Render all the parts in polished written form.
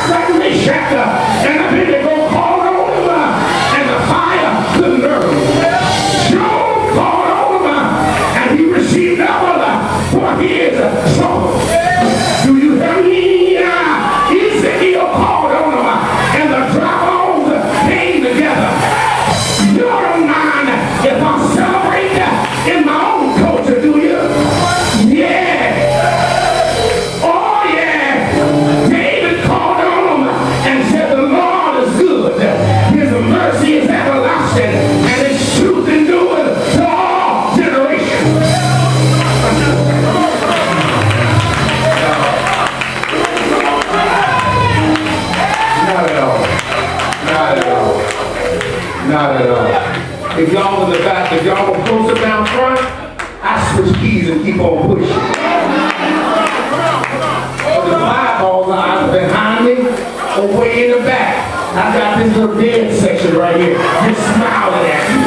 Shadrach, Meshach, and Abednego called on him, and the fire couldn't burn him. Job called on him, and he received double for his trouble. Do you hear me? Ezekiel called on him, and the dry bones came together. You don't mind if I celebrate in my own culture, do you? Yeah. Oh, yeah. David called on him and said, the Lord is good. His mercy is everlasting, and his truth endures to all generations. Not at all. Not at all. Not at all. If y'all in the back, if y'all were closer down front, I switch keys and keep on pushing. The eyeballs are either behind me or way in the back. I got this little dead section right here, just smiling at me.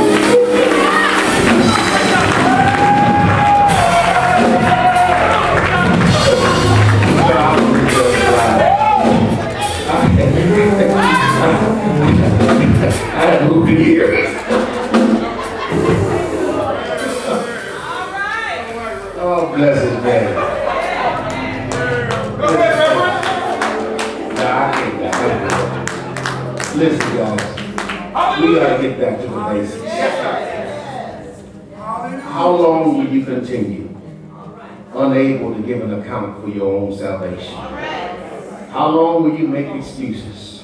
I had moved in here. Oh, bless his name. Listen, guys. We got to get back to the basics. How long will you continue unable to give an account for your own salvation? How long will you make excuses,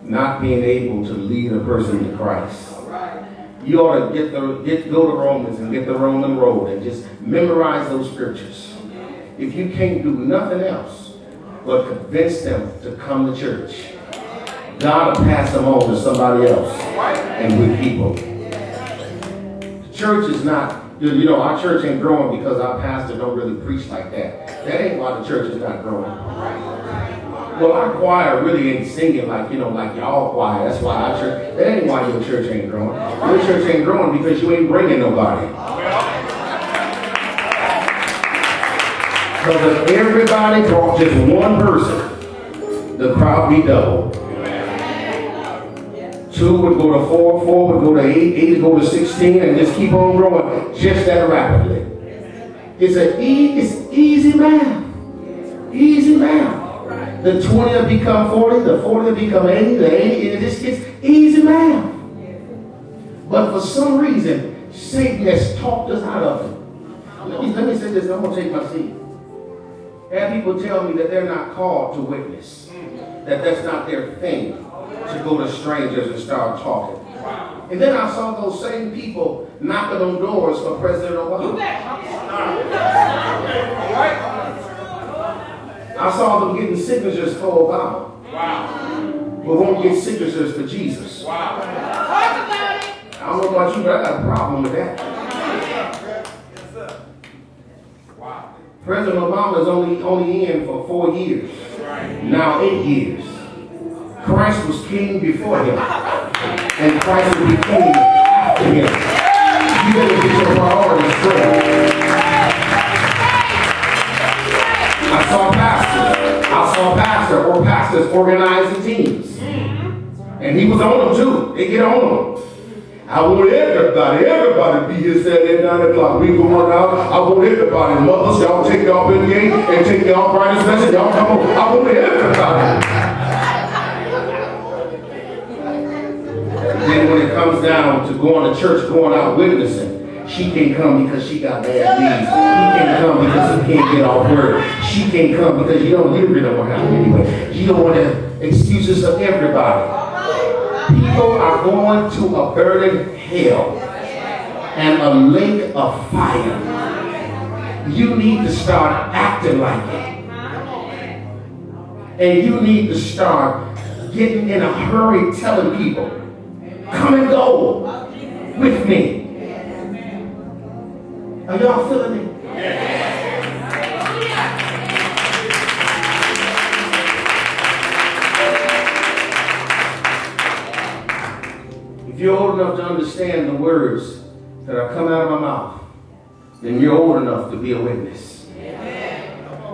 not being able to lead a person to Christ? You ought to go to Romans and get the Roman road and just memorize those scriptures. If you can't do nothing else but convince them to come to church, God will pass them on to somebody else and with people. The church is not, our church ain't growing because our pastor don't really preach like that. That ain't why the church is not growing. Well, our choir really ain't singing like y'all choir. That's why our church, that ain't why your church ain't growing. Your church ain't growing because you ain't bringing nobody. Because if everybody brought just one person, the crowd be double. 2 would go to 4, 4 would go to 8, 8 would go to 16, and just keep on growing just that rapidly. It's easy math. Easy math. The 20 will become 40, the 40 will become 80, the 80, it's easy math. But for some reason, Satan has talked us out of it. Let me say this, I'm going to take my seat. I have people tell me that they're not called to witness, that that's not their thing, to go to strangers and start talking. And then I saw those same people knocking on doors for President Obama. I saw them getting signatures for Obama. Wow. But won't get signatures for Jesus. Wow. I don't know about you, but I got a problem with that. Yes, sir. Wow. President Obama is only in for 4 years. Right. Now 8 years. Christ was king before him. And Christ will be king after him. You better get your priorities straight. I saw pastors organizing teams. And he was on them too. They get on them. I want everybody to be here Saturday at 9 o'clock. We going out. I want everybody. Mothers, y'all take y'all Billy Gates and take y'all brightest message. Y'all come on. I want everybody. Then when it comes down to going to church, going out witnessing, she can't come because she got bad knees. He can't come because he can't get off work. She can't come because you really don't want to happen anyway. You don't want the excuses of everybody. People are going to a burning hell and a lake of fire. You need to start acting like it. And you need to start getting in a hurry telling people, come and go with me. Are y'all feeling me? If you're old enough to understand the words that are coming out of my mouth, then you're old enough to be a witness.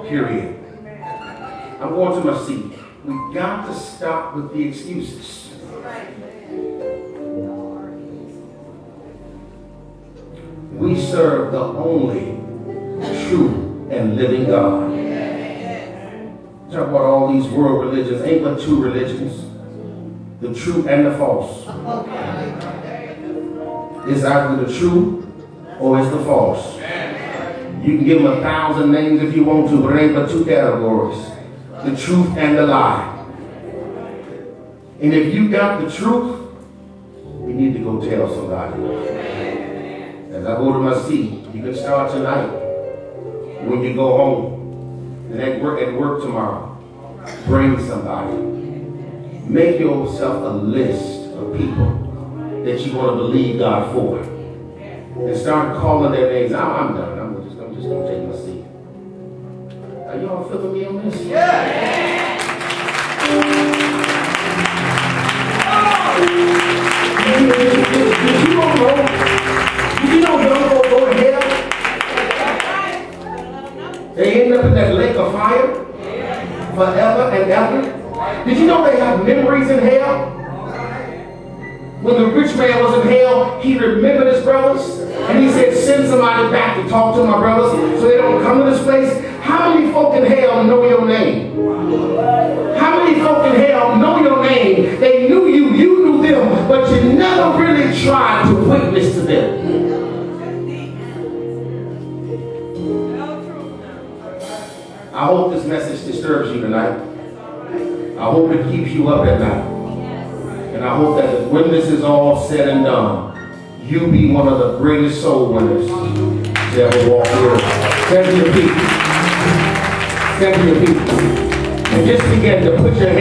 Period. I'm going to my seat. We got to stop with the excuses. We serve the only true and living God. Talk about all these world religions. Ain't but two religions. The true and the false. It's either the true or it's the false. You can give them 1,000 names if you want to, but it ain't but two categories. The truth and the lie. And if you got the truth, you need to go tell somebody. As I go to my seat, you can start tonight. When you go home, and at work tomorrow, bring somebody. Make yourself a list of people that you want to believe God for. And start calling their names. I'm done. I'm just going to take my seat. Are y'all feeling me on this? Yeah. You don't go to hell. They end up in that lake of fire forever and ever. Did you know they have memories in hell? When the rich man was in hell, he remembered his brothers. And he said, send somebody back to talk to my brothers so they don't come to this place. How many folk in hell know your name? How many folk in hell know your name? They knew you, you knew them, but you never really tried to witness to them. I hope this message disturbs you tonight. I hope it keeps you up at night. And I hope that when this is all said and done, you be one of the greatest soul winners to ever walk the earth. Stand to your feet. Stand to your feet. And just begin to put your hands